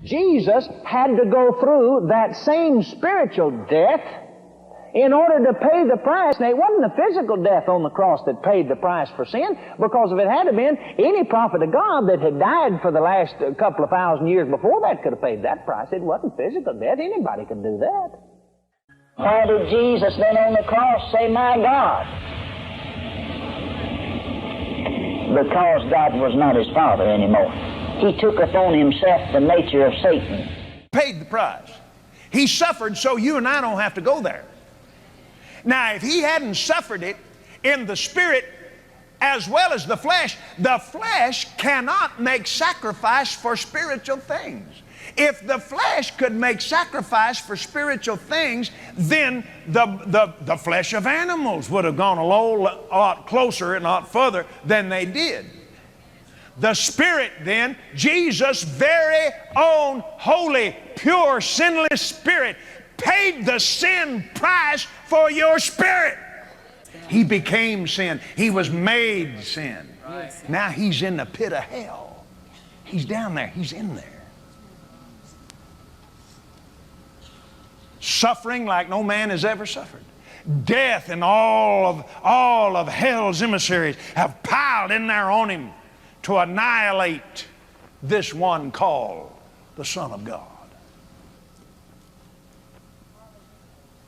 Jesus had to go through that same spiritual death in order to pay the price. Now, it wasn't the physical death on the cross that paid the price for sin, because if it had been, any prophet of God that had died for the last couple of thousand years before that could have paid that price. It wasn't physical death. Anybody could do that. Why did Jesus then on the cross say, "My God"? Because God was not his Father anymore. He took upon himself the nature of Satan. Paid the price. He suffered so you and I don't have to go there. Now, if he hadn't suffered it in the spirit as well as the flesh cannot make sacrifice for spiritual things. If the flesh could make sacrifice for spiritual things, then the flesh of animals would have gone a lot closer and a lot further than they did. The Spirit then, Jesus' very own holy, pure, sinless Spirit, paid the sin price for your spirit. He became sin. He was made sin. Now he's in the pit of hell. He's down there. He's in there. Suffering like no man has ever suffered. Death and all of hell's emissaries have piled in there on him to annihilate this one called the Son of God.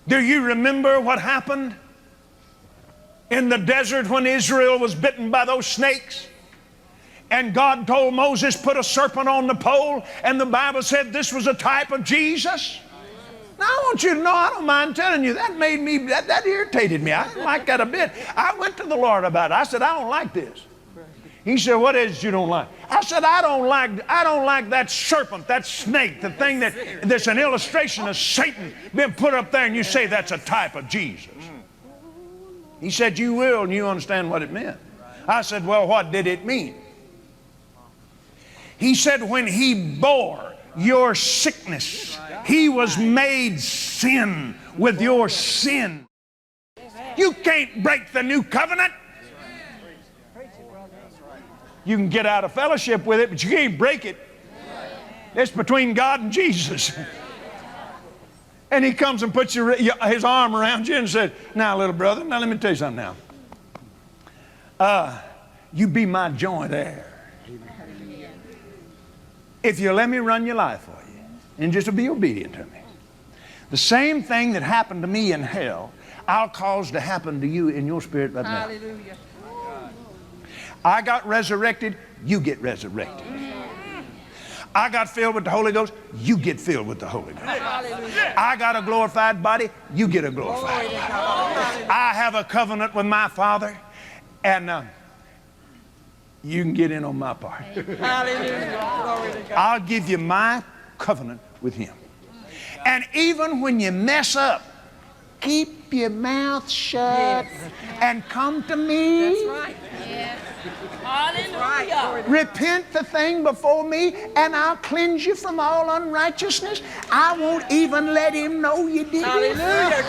Do you remember what happened in the desert when Israel was bitten by those snakes? And God told Moses, put a serpent on the pole, and the Bible said this was a type of Jesus. Now I want you to know, I don't mind telling you, that made me, that irritated me. I didn't like that a bit. I went to the Lord about it. I said, I don't like this. He said, what is it you don't like? I said, I don't like that serpent, that snake, the thing that's an illustration of Satan being put up there, and you say that's a type of Jesus. He said, you will, and you understand what it meant. I said, well, what did it mean? He said, when he bore your sickness, he was made sin with your sin. You can't break the new covenant. You can get out of fellowship with it, but you can't break it. It's between God and Jesus. And he comes and puts his arm around you and says, now, little brother, now let me tell you something now. You be my joint heir. If you let me run your life for you and just be obedient to me. The same thing that happened to me in hell, I'll cause to happen to you in your spirit right now. Hallelujah. I got resurrected, you get resurrected. I got filled with the Holy Ghost, you get filled with the Holy Ghost. I got a glorified body, you get a glorified body. I have a covenant with my Father, and you can get in on my part. I'll give you my covenant with him. And even when you mess up, keep your mouth shut and come to me. That's right. Yeah. Hallelujah. Repent the thing before me, and I'll cleanse you from all unrighteousness. I won't even let him know you did it. Hallelujah.